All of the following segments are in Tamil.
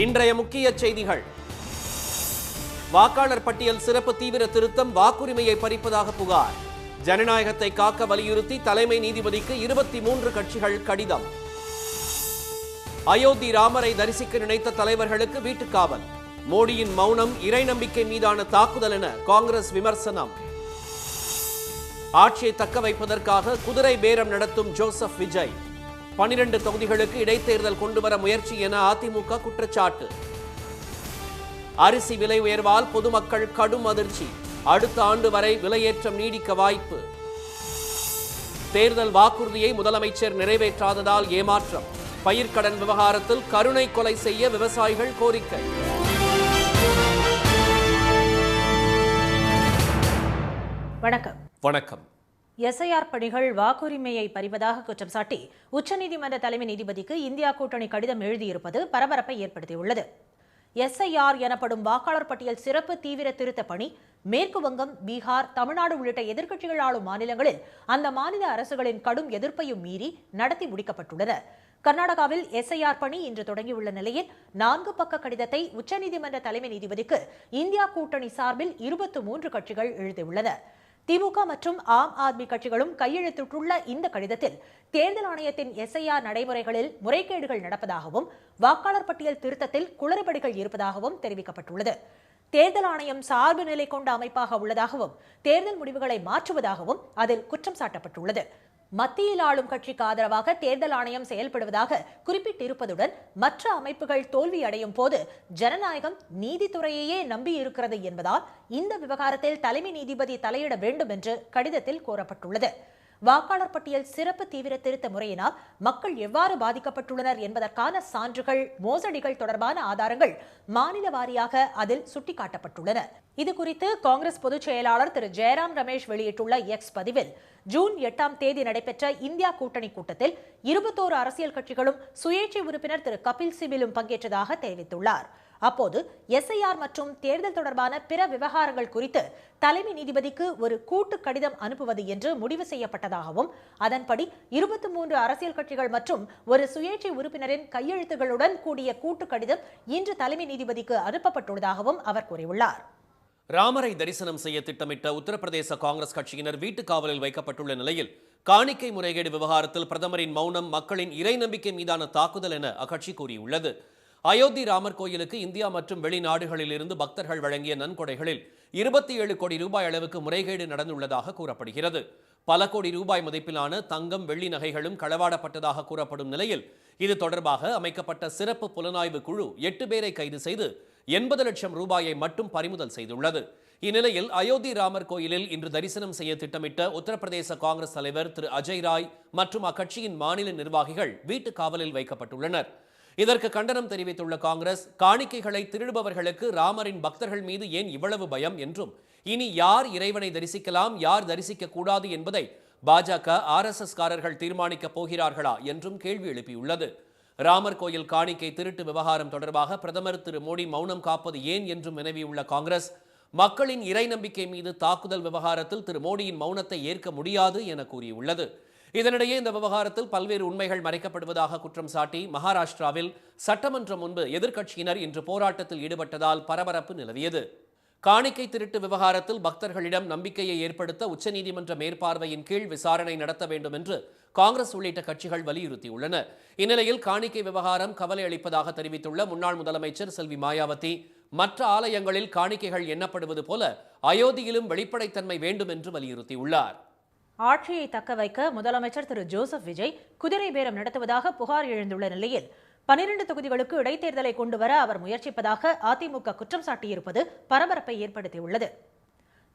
இன்றைய முக்கிய செய்திகள். வாக்காளர் பட்டியல் சிறப்பு தீவிர திருத்தம் வாக்குரிமையை பறிப்பதாக புகார். ஜனநாயகத்தை காக்க வலியுறுத்தி தலைமை நீதிபதிக்கு 23 கட்சிகள் கடிதம். அயோத்தி ராமரை தரிசிக்க நினைத்த தலைவர்களுக்கு வீட்டுக்காவல். மோடியின் மௌனம் இறை நம்பிக்கை மீதான தாக்குதல் என காங்கிரஸ் விமர்சனம். ஆட்சியை தக்க வைப்பதற்காக குதிரை பேரம் நடத்தும் ஜோசப் விஜய். 12 தொகுதிகளுக்கு இடைத்தேர்தல் கொண்டுவர முயற்சி என அதிமுக குற்றச்சாட்டு. அரிசி விலை உயர்வால் பொதுமக்கள் கடும் அதிர்ச்சி. அடுத்த ஆண்டு வரை விலையேற்றம் நீடிக்க வாய்ப்பு. தேர்தல் வாக்குறுதியை முதலமைச்சர் நிறைவேற்றாததால் ஏமாற்றம். பயிர்க்கடன் விவகாரத்தில் கருணை கொலை செய்ய விவசாயிகள் கோரிக்கை. வணக்கம். வணக்கம். எஸ்ஐஆர் பணிகள் வாக்குரிமையை பறிவதாக குற்றம் சாட்டி உச்சநீதிமன்ற தலைமை நீதிபதிக்கு இந்தியா கூட்டணி கடிதம் எழுதியிருப்பது பரபரப்பை ஏற்படுத்தியுள்ளது. எஸ்ஐஆர் எனப்படும் வாக்காளர் பட்டியல் சிறப்பு தீவிர திருத்த பணி மேற்கு வங்கம், பீகார், தமிழ்நாடு உள்ளிட்ட எதிர்க்கட்சிகள் ஆளும் மாநிலங்களில் அந்த மாநில அரசுகளின் கடும் எதிர்ப்பையும் மீறி நடத்தி முடிக்கப்பட்டுள்ளன. கர்நாடகாவில் எஸ்ஐஆர் பணி இன்று தொடங்கியுள்ள நிலையில் 4 பக்க கடிதத்தை உச்சநீதிமன்ற தலைமை நீதிபதிக்கு இந்தியா கூட்டணி சார்பில் 23 கட்சிகள் எழுதியுள்ளன. திமுக மற்றும் ஆம் ஆத்மி கட்சிகளும் கையெழுத்திட்டுள்ள இந்த கடிதத்தில் தேர்தல் ஆணையத்தின் எஸ்ஐஆர் நடைமுறைகளில் முறைகேடுகள் நடப்பதாகவும் வாக்காளர் பட்டியல் திருத்தத்தில் குளறுபடிகள் இருப்பதாகவும் தெரிவிக்கப்பட்டுள்ளது. தேர்தல் ஆணையம் சார்பு நிலை கொண்ட அமைப்பாக உள்ளதாகவும் தேர்தல் முடிவுகளை மாற்றுவதாகவும் அதில் குற்றம் சாட்டப்பட்டுள்ளது. மத்தியில் ஆளும் கட்சிக்கு ஆதரவாக தேர்தல் ஆணையம் செயல்படுவதாக குறிப்பிட்டிருப்பதுடன் மற்ற அமைப்புகள் தோல்வி அடையும் போது ஜனநாயகம் நீதித்துறையையே நம்பி இருக்கிறது என்பதால் இந்த விவகாரத்தில் தலைமை நீதிபதி தலையிட வேண்டும் என்று கடிதத்தில் கோரப்பட்டுள்ளது. வாக்காளர் பட்டியல் சிறப்பு தீவிர திருத்த முறையினால் மக்கள் எவ்வாறு பாதிக்கப்பட்டுள்ளனர் என்பதற்கான சான்றுகள், மோசடிகள் தொடர்பான ஆதாரங்கள் மாநில வாரியாக அதில் சுட்டிக்காட்டப்பட்டுள்ளன. இதுகுறித்து காங்கிரஸ் பொதுச் செயலாளர் திரு ஜெயராம் ரமேஷ் வெளியிட்டுள்ள எக்ஸ் பதிவில், ஜூன் 8ஆம் தேதி நடைபெற்ற இந்தியா கூட்டணி கூட்டத்தில் 21 அரசியல் கட்சிகளும் சுயேட்சை உறுப்பினர் திரு கபில் சிபிலும் பங்கேற்றதாக தெரிவித்துள்ளார். அப்போது எஸ்ஐஆர் மற்றும் தேர்தல் தொடர்பான பிற விவகாரங்கள் குறித்து தலைமை நீதிபதிக்கு ஒரு கூட்டு கடிதம் அனுப்புவது என்று முடிவு செய்யப்பட்டதாகவும் அதன்படி 23 அரசியல் கட்சிகள் மற்றும் ஒரு சுயேட்சை உறுப்பினரின் கையெழுத்துகளுடன் கூடிய கூட்டு கடிதம் இன்று தலைமை நீதிபதிக்கு அனுப்பப்பட்டுள்ளதாகவும் அவர் கூறியுள்ளார். ராமரை தரிசனம் செய்ய திட்டமிட்ட உத்தரப்பிரதேச காங்கிரஸ் கட்சியினர் வீட்டுக் காவலில் வைக்கப்பட்டுள்ள நிலையில் காணிக்கை முறைகேடு விவகாரத்தில் பிரதமரின் மௌனம் மக்களின் இறை நம்பிக்கை மீதான தாக்குதல் என அக்கட்சி கூறியுள்ளது. அயோத்தி ராமர் கோயிலுக்கு இந்தியா மற்றும் வெளிநாடுகளில் இருந்து பக்தர்கள் வழங்கிய நன்கொடைகளில் 27 கோடி ரூபாய் அளவுக்கு முறைகேடு நடந்துள்ளதாக கூறப்படுகிறது. பல கோடி ரூபாய் மதிப்பிலான தங்கம், வெள்ளி நகைகளும் களவாடப்பட்டதாக கூறப்படும் நிலையில் இது தொடர்பாக அமைக்கப்பட்ட சிறப்பு புலனாய்வு குழு 8 பேரை கைது செய்து 80 லட்சம் ரூபாயை மட்டும் பறிமுதல் செய்துள்ளது. இந்நிலையில் அயோத்தி ராமர் கோயிலில் இன்று தரிசனம் செய்ய திட்டமிட்ட உத்தரப்பிரதேச காங்கிரஸ் தலைவர் திரு அஜய் ராய் மற்றும் அக்கட்சியின் மாநில நிர்வாகிகள் வீட்டுக் காவலில் வைக்கப்பட்டுள்ளனர். இதற்கு கண்டனம் தெரிவித்துள்ள காங்கிரஸ், காணிக்கைகளை திருடுபவர்களுக்கு ராமரின் பக்தர்கள் மீது ஏன் இவ்வளவு பயம் என்றும் இனி யார் இறைவனை தரிசிக்கலாம், யார் தரிசிக்க கூடாது என்பதை பாஜக, RSS காரர்கள் தீர்மானிக்கப் போகிறார்களா என்றும் கேள்வி எழுப்பியுள்ளது. ராமர் கோயில் காணிக்கை திருட்டு விவகாரம் தொடர்பாக பிரதமர் திரு மோடி மௌனம் காப்பது ஏன் என்றும் வினவியுள்ள காங்கிரஸ், மக்களின் இறை நம்பிக்கை மீது தாக்குதல் விவகாரத்தில் திரு மோடியின் மௌனத்தை ஏற்க முடியாது என கூறியுள்ளது. இதனிடையே இந்த விவகாரத்தில் பல்வேறு உண்மைகள் மறைக்கப்படுவதாக குற்றம் சாட்டி மகாராஷ்டிராவில் சட்டமன்றம் முன்பு எதிர்க்கட்சியினர் இன்று போராட்டத்தில் ஈடுபட்டதால் பரபரப்பு நிலவியது. காணிக்கை திருட்டு விவகாரத்தில் பக்தர்களிடம் நம்பிக்கையை ஏற்படுத்த உச்சநீதிமன்ற மேற்பார்வையின் கீழ் விசாரணை நடத்த வேண்டும் என்று காங்கிரஸ் உள்ளிட்ட கட்சிகள் வலியுறுத்தியுள்ளன. இந்நிலையில் காணிக்கை விவகாரம் கவலை அளிப்பதாக தெரிவித்துள்ள முன்னாள் முதலமைச்சர் செல்வி மாயாவதி, மற்ற ஆலயங்களில் காணிக்கைகள் எண்ணப்படுவது போல அயோத்தியிலும் வெளிப்படைத்தன்மை வேண்டும் என்று வலியுறுத்தியுள்ளார். ஆட்சியை தக்க வைக்க முதலமைச்சர் திரு ஜோசப் விஜய் குதிரை பேரம் நடத்துவதாக புகார் எழுந்துள்ள நிலையில் 12 தொகுதிகளுக்கு இடைத்தேர்தலை கொண்டுவர அவர் முயற்சிப்பதாக அதிமுக குற்றம் சாட்டியிருப்பது பரபரப்பை ஏற்படுத்தியுள்ளது.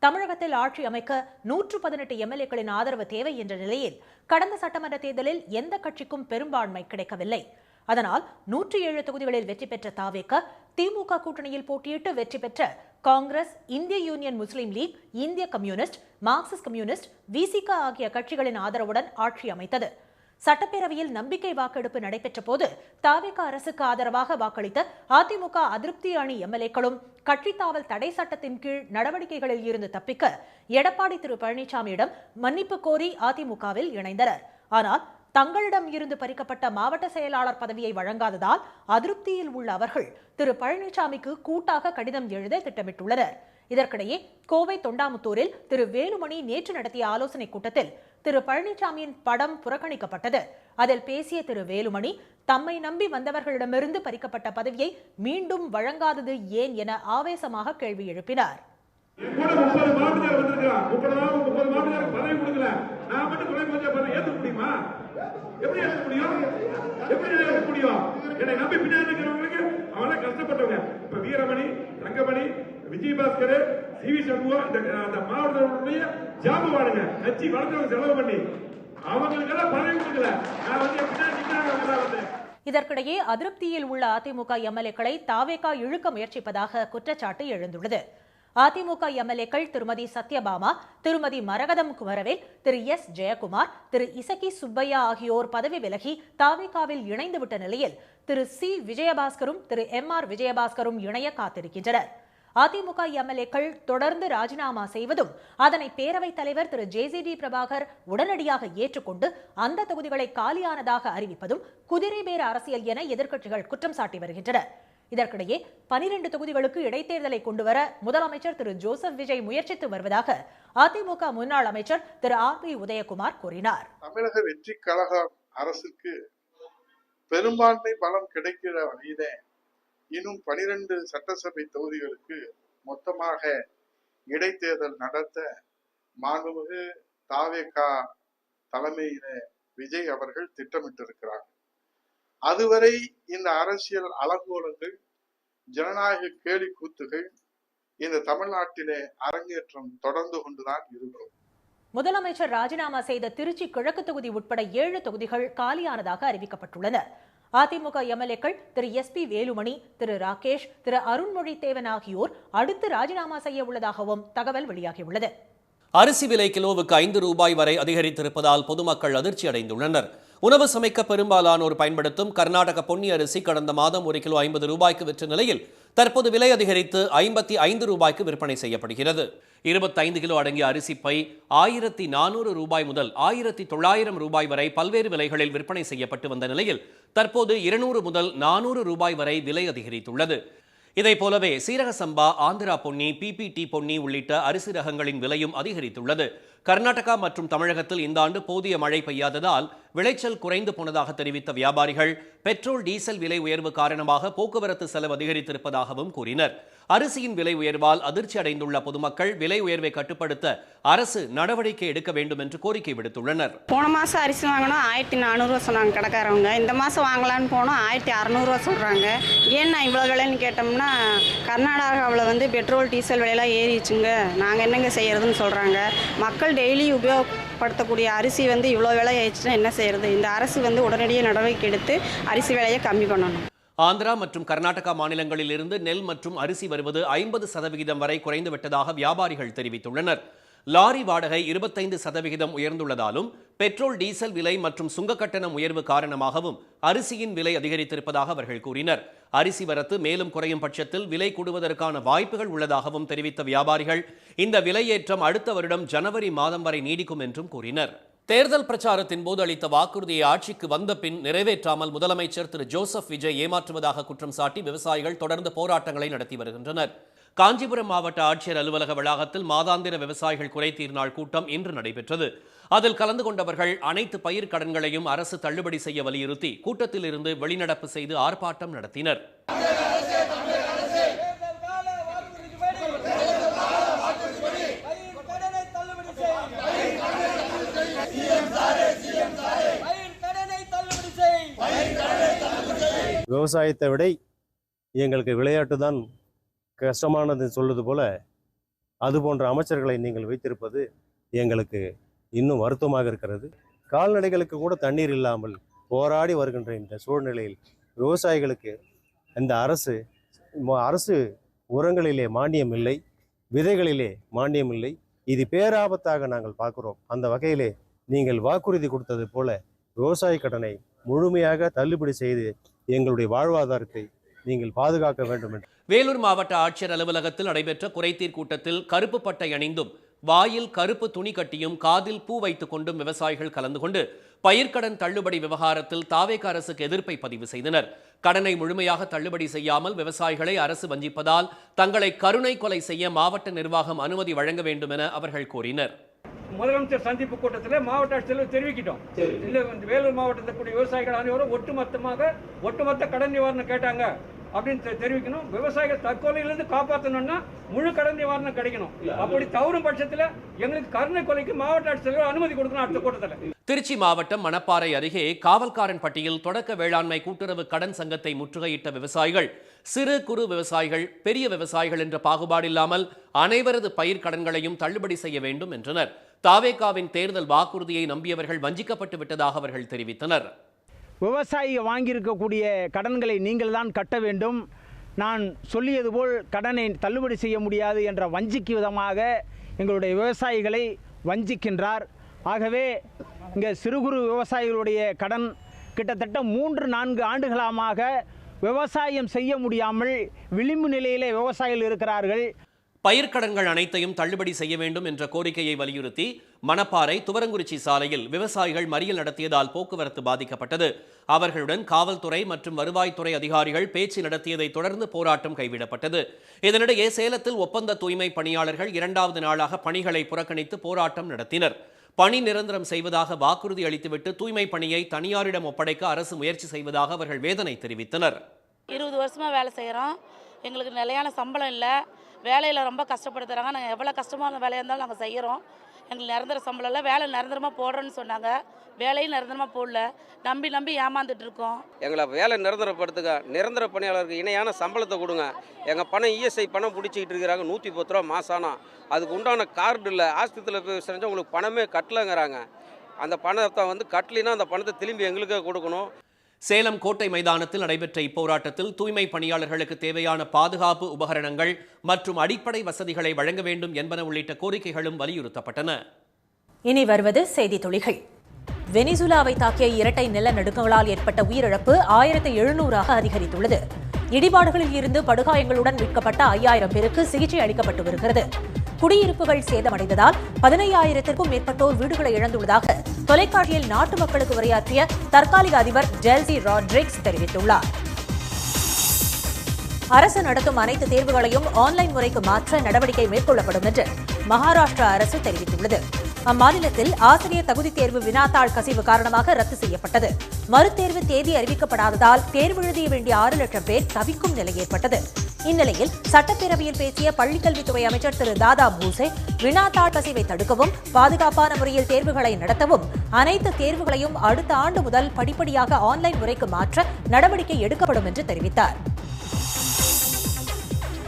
தமிழகத்தில் ஆட்சி அமைக்க 118 எம்எல்ஏக்களின் ஆதரவு தேவை என்ற நிலையில் கடந்த சட்டமன்ற தேர்தலில் எந்த கட்சிக்கும் பெரும்பான்மை கிடைக்கவில்லை. அதனால் 107 தொகுதிகளில் வெற்றி பெற்ற தாவேக, திமுக கூட்டணியில் போட்டியிட்டு வெற்றி பெற்ற காங்கிரஸ், இந்திய யூனியன் முஸ்லீம் லீக், இந்திய கம்யூனிஸ்ட், மார்க்சிஸ்ட் கம்யூனிஸ்ட், விசிக ஆகிய கட்சிகளின் ஆதரவுடன் ஆட்சி அமைத்தது. சட்டப்பேரவையில் நம்பிக்கை வாக்கெடுப்பு நடைபெற்ற போது தாவேக அரசுக்கு ஆதரவாக வாக்களித்த அதிமுக அதிருப்தி அணி எம்எல்ஏக்களும் கட்சி தாவல் தடை சட்டத்தின் கீழ் நடவடிக்கைகளில் இருந்து தப்பிக்க எடப்பாடி திரு பழனிசாமியிடம் மன்னிப்பு கோரி அதிமுகவில் இணைந்தனர். ஆனால் தங்களிடம் இருந்து பறிக்கப்பட்ட மாவட்ட செயலாளர் பதவியை வழங்காததால் அதிருப்தியில் உள்ள அவர்கள் திரு பழனிசாமிக்கு கூட்டாக கடிதம் எழுத திட்டமிட்டுள்ளனர். இதற்கிடையே கோவை தொண்டாமுத்தூரில் திரு வேலுமணி நேற்று நடத்திய ஆலோசனைக் கூட்டத்தில் திரு பழனிசாமியின் படம் புறக்கணிக்கப்பட்டது. அதில் பேசிய திரு வேலுமணி தம்மை நம்பி வந்தவர்களிடமிருந்து பறிக்கப்பட்ட பதவியை மீண்டும் வழங்காதது ஏன் என ஆவேசமாக கேள்வி எழுப்பினார். வீரமணி, தங்கமணி, விஜயபாஸ்கர், சிவி சண்முகம் அந்த மாவட்டத்துடைய ஜாம்பவானுங்க கட்சி வளர்த்தவங்க செலவு பண்ணி அவங்களுக்கெல்லாம் பதவி கொடுக்கல. இதற்கிடையே அதிருப்தியில் உள்ள அதிமுக எம்எல்ஏக்களை தாவேகா இழுக்க முயற்சிப்பதாக குற்றச்சாட்டு எழுந்துள்ளது. அதிமுக எம்எல்ஏக்கள் திருமதி சத்யபாமா, திருமதி மரகதம் குமரவேல், திரு எஸ் ஜெயக்குமார், திரு இசக்கி சுப்பையா ஆகியோர் பதவி விலகி தாவேகாவில் இணைந்துவிட்ட நிலையில் திரு சி விஜயபாஸ்கரும் திரு எம்.ஆர். விஜயபாஸ்கரும் இணைய காத்திருக்கின்றனர். அதிமுக எம்எல்ஏக்கள் தொடர்ந்து ராஜினாமா செய்வதும் அதனை பேரவைத் தலைவர் திரு ஜே.சி.டி. பிரபாகர் உடனடியாக ஏற்றுக்கொண்டு அந்த தொகுதிகளை காலியானதாக அறிவிப்பதும் குதிரை பேர அரசியல் என எதிர்க்கட்சிகள் குற்றம் சாட்டி வருகின்றன. இதற்கிடையே 12 தொகுதிகளுக்கு இடைத்தேர்தலை கொண்டுவர முதலமைச்சர் திரு ஜோசப் விஜய் முயற்சித்து வருவதாக அதிமுக முன்னாள் அமைச்சர் திரு ஆர்.பி. உதயகுமார் கூறினார். தமிழக வெற்றி கழக அரசுக்கு பெரும்பான்மை பலம் கிடைக்கிற வகையிலே இன்னும் 12 சட்டசபை தொகுதிகளுக்கு மொத்தமாக இடைத்தேர்தல் நடத்த மாண்புமிகு தாவேகா தலைமையில விஜய் அவர்கள் திட்டமிட்டிருக்கிறார். அதுவரை இந்த அரசியல் அலங்கோலங்கள், ஜனநாயக கேலி கூத்துகள் இந்த தமிழ்நாட்டிலே அரங்கேற்றம் தொடர்ந்து கொண்டுதான் இருக்கும். முதலமைச்சர் ராஜினாமா செய்த திருச்சி கிழக்கு தொகுதி உட்பட 7 தொகுதிகள் காலியானதாக அறிவிக்கப்பட்டுள்ளன. அதிமுக எம்எல்ஏக்கள் திரு எஸ்.பி. வேலுமணி, திரு ராகேஷ், திரு அருண்மொழி தேவன் ஆகியோர் அடுத்து ராஜினாமா செய்ய உள்ளதாகவும் தகவல் வெளியாகியுள்ளது. அரிசி விலை கிலோவுக்கு 5 ரூபாய் வரை அதிகரித்திருப்பதால் பொதுமக்கள் அதிர்ச்சி அடைந்துள்ளனர். உணவு சமைக்க பெரும்பாலானோர் பயன்படுத்தும் கர்நாடக பொன்னி அரிசி கடந்த மாதம் 1 கிலோ 50 ரூபாய்க்கு விற்ற நிலையில் தற்போது விலை அதிகரித்து 55 ரூபாய்க்கு விற்பனை செய்யப்படுகிறது. 25 கிலோ அடங்கிய அரிசி பை 1400 ரூபாய் முதல் 1900 ரூபாய் வரை பல்வேறு விலைகளில் விற்பனை செய்யப்பட்டு வந்த நிலையில் தற்போது 200 முதல் 400 ரூபாய் வரை விலை அதிகரித்துள்ளது. இதை போலவே சீரக சம்பா, ஆந்திரா பொன்னி, பிபிடி பொன்னி உள்ளிட்ட அரிசி ரகங்களின் விலையும் அதிகரித்துள்ளது. கர்நாடகா மற்றும் தமிழகத்தில் இந்த ஆண்டு போதிய மழை பெய்யாததால் விளைச்சல் குறைந்து போனதாக தெரிவித்த வியாபாரிகள் பெட்ரோல், டீசல் விலை உயர்வு காரணமாக போக்குவரத்து செலவு அதிகரித்திருப்பதாகவும் கூறினர். அரிசியின் விலை உயர்வால் அதிர்ச்சி அடைந்துள்ள பொதுமக்கள் விலை உயர்வை கட்டுப்படுத்த அரசு நடவடிக்கை எடுக்க வேண்டும் என்று கோரிக்கை விடுத்துள்ளனர். போன மாதம் அரிசி வாங்கினோம் 1400 சொன்னாங்க கடைக்காரவங்க. இந்த மாதம் வாங்கலான்னு போனோம் 1600 சொல்கிறாங்க. ஏன்னா இவ்வளோ விலைன்னு கேட்டோம்னா கர்நாடகாவில் பெட்ரோல், டீசல் விலையெல்லாம் ஏறிச்சுங்க, நாங்கள் என்னங்க செய்யறதுன்னு சொல்கிறாங்க. மக்கள் டெய்லி உபயோகப்படுத்தக்கூடிய அரிசி இவ்வளோ விலை ஆயிடுச்சுன்னா என்ன செய்யறது? இந்த அரசு உடனடியாக நடவடிக்கை எடுத்து அரிசி விலையை கம்மி பண்ணணும். ஆந்திரா மற்றும் கர்நாடகா மாநிலங்களில் இருந்து நெல் மற்றும் அரிசி வருவது 50% வரை குறைந்துவிட்டதாக வியாபாரிகள் தெரிவித்துள்ளனர். லாரி வாடகை 25% உயர்ந்துள்ளதாலும் பெட்ரோல், டீசல் விலை மற்றும் சுங்க கட்டணம் உயர்வு காரணமாகவும் அரிசியின் விலை அதிகரித்திருப்பதாக அவர்கள் கூறினர். அரிசி வரத்து மேலும் குறையும் பட்சத்தில் விலை கூடுவதற்கான வாய்ப்புகள் உள்ளதாகவும் தெரிவித்த வியாபாரிகள் இந்த விலையேற்றம் அடுத்த வருடம் ஜனவரி மாதம் வரை நீடிக்கும் என்றும் கூறினர். தேர்தல் பிரச்சாரத்தின் போது அளித்த வாக்குறுதியை ஆட்சிக்கு வந்த பின் நிறைவேற்றாமல் முதலமைச்சர் திரு ஜோசப் விஜய் ஏமாற்றுவதாக குற்றம் சாட்டி விவசாயிகள் தொடர்ந்து போராட்டங்களை நடத்தி வருகின்றனர். காஞ்சிபுரம் மாவட்ட ஆட்சியர் அலுவலக வளாகத்தில் மாதாந்திர விவசாயிகள் குறைதீர் நாள் கூட்டம் இன்று நடைபெற்றது. அதில் கலந்து கொண்டவர்கள் அனைத்து பயிர் கடன்களையும் அரசு தள்ளுபடி செய்ய வலியுறுத்தி கூட்டத்தில் இருந்து வெளிநடப்பு செய்து ஆர்ப்பாட்டம் நடத்தினர். விவசாயத்தை விட எங்களுக்கு விளையாட்டு தான் கஷ்டமானது சொல்வது போல அது போன்ற அமைச்சர்களை நீங்கள் வைத்திருப்பது எங்களுக்கு இன்னும் வருத்தமாக இருக்கிறது. கால்நடைகளுக்கு கூட தண்ணீர் இல்லாமல் போராடி வருகின்ற இந்த சூழ்நிலையில் விவசாயிகளுக்கு இந்த அரசு உரங்களிலே மானியம் இல்லை, விதைகளிலே மானியம் இல்லை. இது பேராபத்தாக நாங்கள் பார்க்கிறோம். அந்த வகையிலே நீங்கள் வாக்குறுதி கொடுத்தது போல விவசாய கடனை முழுமையாக தள்ளுபடி செய்து எங்களுடைய வாழ்வாதாரத்தை நீங்கள் பாதுகாக்க வேண்டும் என்று. வேலூர் மாவட்ட ஆட்சியர் அலுவலகத்தில் நடைபெற்ற குறைதீர் கூட்டத்தில் கருப்பு பட்டை அணிந்தும் வாயில் கருப்பு துணி கட்டியும் காதில் பூ வைத்துக் கொண்டும் விவசாயிகள் கலந்து கொண்டு பயிர்க்கடன் தள்ளுபடி விவகாரத்தில் தாவேக அரசுக்கு எதிர்ப்பை பதிவு செய்தனர். கடனை முழுமையாக தள்ளுபடி செய்யாமல் விவசாயிகளை அரசு வஞ்சிப்பதால் தங்களை கருணை கொலை செய்ய மாவட்ட நிர்வாகம் அனுமதி வழங்க வேண்டும் என அவர்கள் கோரினர். முதலமைச்சர் சந்திப்பு கூட்டத்தில் மாவட்ட ஆட்சியர் தெரிவிக்கிட்டோம். இல்லை, வேலூர் மாவட்டத்தில் கூடிய விவசாயிகள் அனைவரும் ஒட்டுமொத்த கடன் நிவாரணம் கேட்டாங்க அப்படின்னு தெரிவிக்கணும். விவசாயிகள் தற்கொலையிலிருந்து காப்பாற்றணும்னா முழு கடன் நிவாரணம் கிடைக்கணும். அப்படி தவறும் பட்சத்தில் எங்களுக்கு கருணை கொலைக்கு மாவட்ட ஆட்சியர் அனுமதி கொடுக்கணும் அடுத்த கூட்டத்தில். திருச்சி மாவட்டம் மணப்பாறை அருகே காவல்காரன்பட்டியில் தொடக்க வேளாண்மை கூட்டுறவு கடன் சங்கத்தை முற்றுகையிட்ட விவசாயிகள் சிறு குறு விவசாயிகள், பெரிய விவசாயிகள் என்ற பாகுபாடில்லாமல் அனைவரது பயிர் கடன்களையும் தள்ளுபடி செய்ய வேண்டும் என்றனர். தாவேகாவின் தேர்தல் வாக்குறுதியை நம்பியவர்கள் வஞ்சிக்கப்பட்டு விட்டதாக அவர்கள் தெரிவித்தனர். விவசாயி வாங்கியிருக்கக்கூடிய கடன்களை நீங்கள் தான் கட்ட வேண்டும், நான் சொல்லியது போல் கடனை தள்ளுபடி செய்ய முடியாது என்ற வஞ்சிக்கு விதமாக எங்களுடைய விவசாயிகளை வஞ்சிக்கின்றார். ஆகவே இங்கே சிறு குறு விவசாயிகளுடைய கடன் கிட்டத்தட்ட 3-4 ஆண்டுகளமாக விவசாயம் செய்ய முடியாமல் விளிம்பு நிலையிலே விவசாயிகள் இருக்கிறார்கள். பயிர்க்கடன்கள் அனைத்தையும் தள்ளுபடி செய்ய வேண்டும் என்ற கோரிக்கையை வலியுறுத்தி மணப்பாறை துவரங்குறிச்சி சாலையில் விவசாயிகள் மறியல் நடத்தியதால் போக்குவரத்து பாதிக்கப்பட்டது. அவர்களுடன் காவல்துறை மற்றும் வருவாய்த்துறை அதிகாரிகள் பேச்சு நடத்தியதை தொடர்ந்து போராட்டம் கைவிடப்பட்டது. இதனிடையே சேலத்தில் ஒப்பந்த தூய்மை பணியாளர்கள் 2வது நாளாக பணிகளை புறக்கணித்து போராட்டம் நடத்தினர். பணி நிரந்தரம் செய்வதாக வாக்குறுதி அளித்துவிட்டு தூய்மை பணியை தனியாரிடம் ஒப்படைக்க அரசு முயற்சி செய்வதாக அவர்கள் வேதனை தெரிவித்தனர். 20 வருஷமா வேலை செய்கிறோம், எங்களுக்கு நிலையான சம்பளம் இல்லை, வேலையில் ரொம்ப கஷ்டப்படுத்துகிறாங்க. நாங்கள் எவ்வளோ கஷ்டமான வேலையாக இருந்தாலும் நாங்கள் செய்கிறோம், எங்களுக்கு நிரந்தர சம்பளம் இல்லை. வேலை நிரந்தரமாக போடுறோன்னு சொன்னாங்க, வேலையும் நிரந்தரமாக போடல, நம்பி ஏமாந்துட்டு இருக்கோம். எங்களை வேலை நிரந்தரப்படுத்துங்க, நிரந்தர பணியாளருக்கு இணையான சம்பளத்தை கொடுங்க. எங்கள் பணம் இஎஸ்ஐ பணம் பிடிச்சிக்கிட்டு இருக்கிறாங்க, 110 ரூபா மாசானா. அதுக்கு உண்டான கார்டு இல்லை, ஆஸ்பத்திரியில் போய் செஞ்சால் உங்களுக்கு பணமே கட்டலைங்கிறாங்க. அந்த பணத்தை கட்டலினா அந்த பணத்தை திரும்பி எங்களுக்கே கொடுக்கணும். சேலம் கோட்டை மைதானத்தில் நடைபெற்ற இப்போராட்டத்தில் தூய்மை பணியாளர்களுக்கு தேவையான பாதுகாப்பு உபகரணங்கள் மற்றும் அடிப்படை வசதிகளை வழங்க வேண்டும் என்பன உள்ளிட்ட கோரிக்கைகளும் வலியுறுத்தப்பட்டன. இனி வருவது செய்தி துளிகள். வெனிசுலாவை தாக்கிய இரட்டை நிலநடுக்கங்களால் ஏற்பட்ட உயிரிழப்பு 1700ஆக அதிகரித்துள்ளது. இடிபாடுகளில் இருந்து படுகாயங்களுடன் மீட்கப்பட்ட 5000 பேருக்கு சிகிச்சை அளிக்கப்பட்டு வருகிறது. குடியிருப்புகள் சேதமடைந்ததால் 15000த்திற்கும் மேற்பட்டோர் வீடுகளை இழந்துள்ளதாக தொலைக்காட்சியில் நாட்டு மக்களுக்கு உரையாற்றிய தற்காலிக அதிபர் டெல்சி ராட்ரிக்ஸ் தெரிவித்துள்ளார். அரசு நடத்தும் அனைத்து தேர்வுகளையும் ஆன்லைன் முறைக்கு மாற்ற நடவடிக்கை மேற்கொள்ளப்படும் என்று மகாராஷ்டிரா அரசு தெரிவித்துள்ளது. அம்மாநிலத்தில் ஆசிரியர் தகுதி தேர்வு வினாத்தாள் கசிவு காரணமாக ரத்து செய்யப்பட்டது. மறுதேர்வு தேதி அறிவிக்கப்படாததால் தேர்வு எழுதிய வேண்டிய 6 லட்சம் பேர் தவிக்கும் நிலை ஏற்பட்டது. இந்நிலையில் சட்டப்பேரவையில் பேசிய பள்ளிக்கல்வித்துறை அமைச்சர் திரு தாதா பூசே வினாத்தாள் கசிவை தடுக்கவும், பாதுகாப்பான முறையில் தேர்வுகளை நடத்தவும் அனைத்து தேர்வுகளையும் அடுத்த ஆண்டு முதல் படிப்படியாக ஆன்லைன் முறைக்கு மாற்ற நடவடிக்கை எடுக்கப்படும் என்று தெரிவித்தார்.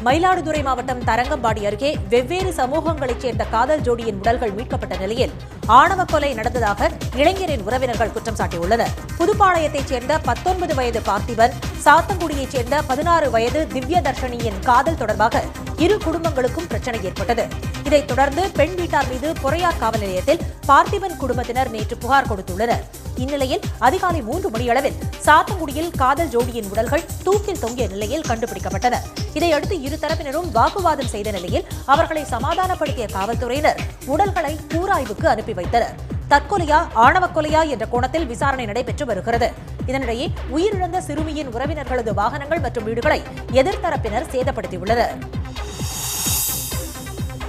மயிலாடுதுறை மாவட்டம் தரங்கம்பாடி அருகே வெவ்வேறு சமூகங்களைச் சேர்ந்த காதல் ஜோடியின் உடல்கள் மீட்கப்பட்ட நிலையில் ஆணவ கொலை நடந்ததாக இளைஞரின் உறவினர்கள் குற்றம் சாட்டியுள்ளனர். புதுப்பாளையத்தைச் சேர்ந்த 19 வயது பார்த்திபன், சாத்தங்குடியைச் சேர்ந்த 16 வயது திவ்ய தர்ஷனியின் காதல் தொடர்பாக இரு குடும்பங்களுக்கும் பிரச்சனை ஏற்பட்டது. இதைத் தொடர்ந்து பெண் வீட்டார் மீது பொறையார் காவல் நிலையத்தில் பார்த்திபன் குடும்பத்தினர் நேற்று புகார் கொடுத்துள்ளனர். இந்நிலையில் அதிகாலை 3 மணியளவில் சாத்தங்குடியில் காதல் ஜோடியின் உடல்கள் தூக்கில் தொங்கிய நிலையில் கண்டுபிடிக்கப்பட்டன. இதையடுத்து இரு தரப்பினரும் வாக்குவாதம் செய்த நிலையில் அவர்களை சமாதானப்படுத்திய காவல்துறையினர் உடல்களை கூராய்வுக்கு அனுப்பி வைத்தனர். தற்கொலையா ஆணவ கொலையா என்ற கோணத்தில் விசாரணை நடைபெற்று வருகிறது. இதனிடையே உயிரிழந்த சிறுமியின் உறவினர்களது வாகனங்கள் மற்றும் வீடுகளை எதிர்த்தரப்பினர் சேதப்படுத்தியுள்ளனர்.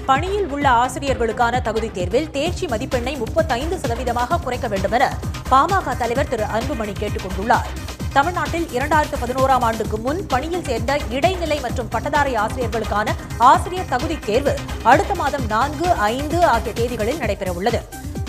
பணியில் உள்ள ஆசிரியர்களுக்கான தகுதி தேர்வில் தேர்ச்சி மதிப்பெண்ணை 35% குறைக்க வேண்டும் என பாமக தலைவர் திரு அன்புமணி கேட்டுக் கொண்டுள்ளார். தமிழ்நாட்டில் 2011ஆம் ஆண்டுக்கு முன் பணியில் சேர்ந்த இடைநிலை மற்றும் பட்டதாரி ஆசிரியர்களுக்கான ஆசிரியர் தகுதி தேர்வு அடுத்த மாதம் 4, 5 ஆகிய தேதிகளில் நடைபெறவுள்ளது.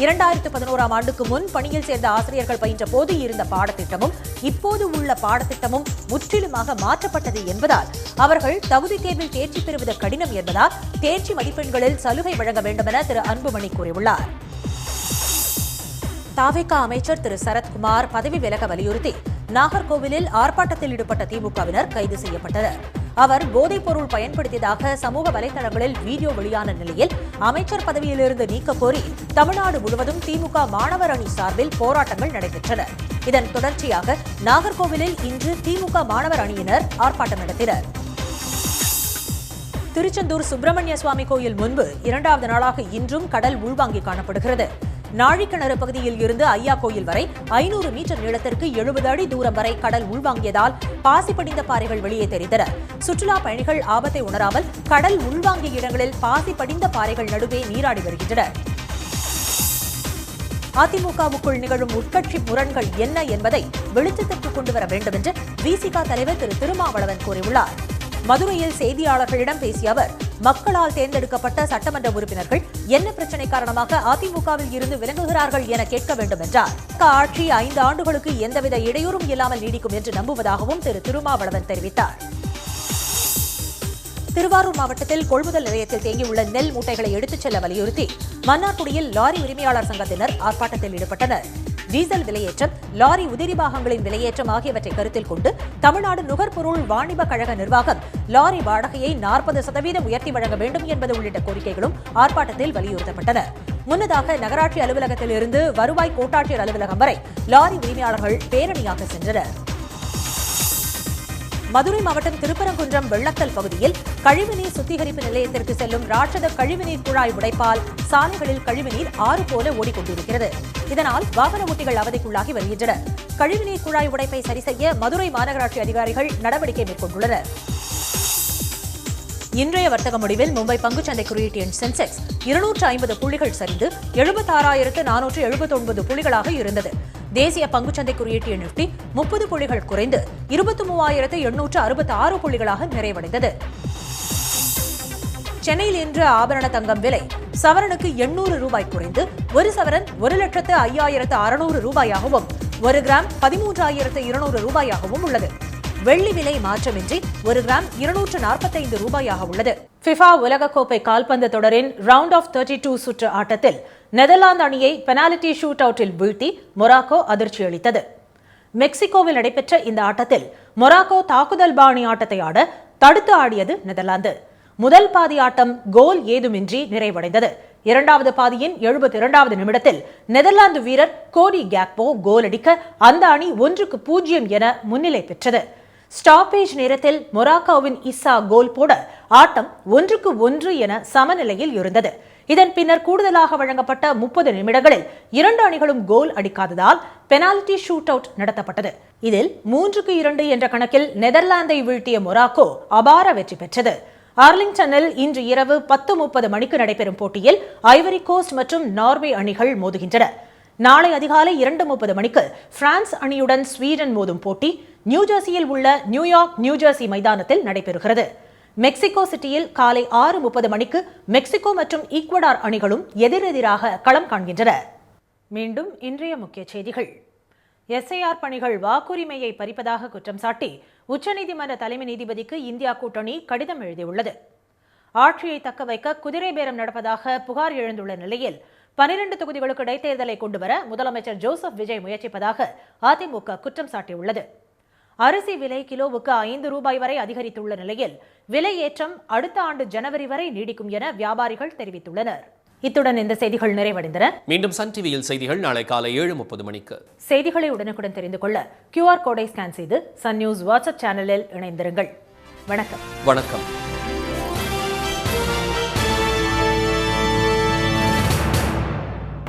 2011ஆம் ஆண்டுக்கு முன் பணியில் சேர்ந்த ஆசிரியர்கள் பயின்ற போது இருந்த பாடத்திட்டமும் இப்போது உள்ள பாடத்திட்டமும் முற்றிலுமாக மாற்றப்பட்டது என்பதால் அவர்கள் தகுதி தேர்வில் தேர்ச்சி பெறுவது கடினம் என்பதால் தேர்ச்சி மதிப்பெண்களில் சலுகை வழங்க வேண்டும் என திரு அன்புமணி கூறியுள்ளார். தாவேக அமைச்சர் திரு சரத்குமார் பதவி விலக வலியுறுத்தி நாகர்கோவிலில் ஆர்ப்பாட்டத்தில் ஈடுபட்ட திமுகவினர் கைது செய்யப்பட்டனர். அவர் போதைப் பொருள் பயன்படுத்தியதாக சமூக வலைதளங்களில் வீடியோ வெளியான நிலையில் அமைச்சர் பதவியிலிருந்து நீக்க கோரி தமிழ்நாடு முழுவதும் திமுக மாணவர் அணி சார்பில் போராட்டங்கள் நடைபெற்றன. இதன் தொடர்ச்சியாக நாகர்கோவிலில் இன்று திமுக மாணவர் அணியினர் ஆர்ப்பாட்டம் நடத்தினர். திருச்செந்தூர் சுப்பிரமணிய சுவாமி கோயில் முன்பு 2வது நாளாக இன்றும் கடல் உள்வாங்கி காணப்படுகிறது. நாழிக்கிணறு பகுதியில் இருந்து ஐயா கோயில் வரை 500 மீட்டர் நீளத்திற்கு 70 அடி தூரம் வரை கடல் உள்வாங்கியதால் பாசி படிந்த பாறைகள் வெளியே தெரிந்தன. சுற்றுலா பயணிகள் ஆபத்தை உணராமல் கடல் உள்வாங்கிய இடங்களில் பாசி படிந்த பாறைகள் நடுவே நீராடி வருகின்றனர். அதிமுகவுக்குள் நிகழும் உட்கட்சி முரண்கள் என்ன என்பதை வெளிச்சத்திற்கு கொண்டுவர வேண்டும் என்று விசிக தலைவர் திரு திருமாவளவன் கூறியுள்ளார். மதுரையில் செய்தியாளர்களிடம் பேசிய அவர், மக்களால் தேர்ந்தெடுக்கப்பட்ட சட்டமன்ற உறுப்பினர்கள் என்ன பிரச்சனை காரணமாக அதிமுகவில் இருந்து விலகுகிறார்கள் என கேட்க வேண்டும் என்றார். ஆட்சி 5 ஆண்டுகளுக்கு எந்தவித இடையூறும் இல்லாமல் நீடிக்கும் என்று நம்புவதாகவும் திரு திருமாவளவன் தெரிவித்தார். திருவாரூர் மாவட்டத்தில் கொள்முதல் நிலையத்தில் தேங்கியுள்ள நெல் மூட்டைகளை எடுத்துச் செல்ல வலியுறுத்தி மன்னார்குடியில் லாரி உரிமையாளர் சங்கத்தினர் ஆர்ப்பாட்டத்தில் ஈடுபட்டனர். டீசல் விலையேற்றம், லாரி உதிரி பாகங்களின் விலையேற்றம் ஆகியவற்றை கருத்தில் கொண்டு தமிழ்நாடு நுகர்பொருள் வாணிப கழக நிர்வாகம் லாரி வாடகையை 40% உயர்த்தி வழங்க வேண்டும் என்பது உள்ளிட்ட கோரிக்கைகளும் ஆர்ப்பாட்டத்தில் வலியுறுத்தப்பட்டன. முன்னதாக நகராட்சி அலுவலகத்தில் இருந்து வருவாய் கோட்டாட்சியர் அலுவலகம் வரை லாரி உரிமையாளர்கள் பேரணியாக சென்றனர். மதுரை மாவட்டம் திருப்பரங்குன்றம் வெள்ளக்கல் பகுதியில் கழிவுநீர் சுத்திகரிப்பு நிலையத்திற்கு செல்லும் ராட்சத கழிவுநீர் குழாய் உடைப்பால் சாலைகளில் கழிவுநீர் ஆறு போல ஓடிக்கொண்டிருக்கிறது. இதனால் வாகன ஓட்டிகள் அவதிக்குள்ளாகி வருகின்றனர். கழிவுநீர் குழாய் உடைப்பை சரி செய்ய மதுரை மாநகராட்சி அதிகாரிகள் நடவடிக்கை மேற்கொண்டுள்ளனர். இன்றைய வர்த்தக முடிவில் மும்பை பங்குச்சந்தை குறியீட்டு எண் சென்செக்ஸ் 250 புள்ளிகள் சரிந்து 76,479 புள்ளிகளாக இருந்தது. தேசிய பங்குச்சந்தை குறியீட்டு எண் நிஃப்டி 30 புள்ளிகள் குறைந்து 23,866 புள்ளிகளாக நிறைவடைந்தது. சென்னையில் இன்று ஆபரண தங்கம் விலை சவரனுக்கு 800 ரூபாய் குறைந்து 1 சவரன் 1,05,600 ரூபாயாகவும் 1 கிராம் 13,200 ரூபாயாகவும் உள்ளது. வெள்ளி விலை மாற்றமின்றி 1 கிராம் 245 ரூபாயாக உள்ளது. ஃபிஃபா உலகக்கோப்பை கால்பந்து தொடரின் ரவுண்ட் ஆஃப் 32 சுற்று ஆட்டத்தில் நெதர்லாந்து அணியை பெனால்டி ஷூட் அவுட்டில் வீழ்த்தி மொராக்கோ அதிர்ச்சி அளித்தது. மெக்சிகோவில் நடைபெற்ற இந்த ஆட்டத்தில் மொராக்கோ தாக்குதல் பாணி ஆட்டத்தை ஆட தடுத்து ஆடியது நெதர்லாந்து. முதல் பாதி ஆட்டம் கோல் ஏதுமின்றி நிறைவடைந்தது. இரண்டாவது பாதியின் 72வது நிமிடத்தில் நெதர்லாந்து வீரர் கோடி கேக்போ கோல் அடிக்க அந்த அணி 1-0 என முன்னிலை பெற்றது. ஸ்டாப்பேஜ் நேரத்தில் மொராக்கோவின் இசா கோல் போட ஆட்டம் 1-1 என சமநிலையில் இருந்தது. இதன் பின்னர் கூடுதலாக வழங்கப்பட்ட 30 நிமிடங்களில் 2 அணிகளும் கோல் அடிக்காததால் பெனால்டி ஷூட் அவுட் நடத்தப்பட்டது. இதில் 3-2 என்ற கணக்கில் நெதர்லாந்தை வீழ்த்திய மொராக்கோ அபார வெற்றி பெற்றது. ஆர்லிங்டனில் இன்று இரவு 10:30 மணிக்கு நடைபெறும் போட்டியில் ஐவரி கோஸ்ட் மற்றும் நார்வே அணிகள் மோதுகின்றன. நாளை அதிகாலை 2:30 மணிக்கு பிரான்ஸ் அணியுடன் ஸ்வீடன் மோதும் போட்டி நியூஜெர்சியில் உள்ள நியூயார்க் நியூஜெர்சி மைதானத்தில் நடைபெறுகிறது. மெக்சிகோ சிட்டியில் காலை 6:30 மணிக்கு மெக்சிகோ மற்றும் ஈக்வடார் அணிகளும் எதிரெதிராக களம் காண்கின்றன. மீண்டும் இன்றைய முக்கிய செய்திகள். எஸ்ஐஆர் பணிகள் வாக்குரிமையை பறிப்பதாக குற்றம் சாட்டி உச்சநீதிமன்ற தலைமை நீதிபதிக்கு இந்தியா கூட்டணி கடிதம் எழுதியுள்ளது. ஆட்சியை தக்க வைக்க குதிரை பேரம் நடப்பதாக புகார் எழுந்துள்ள நிலையில் 12 தொகுதிகளுக்கு இடைத்தேர்தலை கொண்டுவர முதலமைச்சர் ஜோசப் விஜய் முயற்சிப்பதாக அதிமுக குற்றம் சாட்டியுள்ளது. அரிசி விலை கிலோவுக்கு 5 ரூபாய் வரை அதிகரித்துள்ள நிலையில் விலை ஏற்றம் அடுத்த ஆண்டு ஜனவரி வரை நீடிக்கும் என வியாபாரிகள் தெரிவித்துள்ளனர். இத்துடன் இந்த செய்திகள் நிறைவடைந்தன. மீண்டும் சன் டிவியில் செய்திகள் நாளை காலை 7:30 மணிக்கு. செய்திகளை உடனுக்குடன் தெரிந்து கொள்ள QR கோடை ஸ்கேன் செய்து சன் நியூஸ் வாட்ஸ்அப் சேனலில் இணைந்திருங்கள். வணக்கம். வணக்கம்.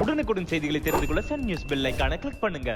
உடனுக்குடன் செய்திகளை தெரிந்து கொள்ள சன் நியூஸ் பெல் ஐகானை கிளிக் பண்ணுங்க.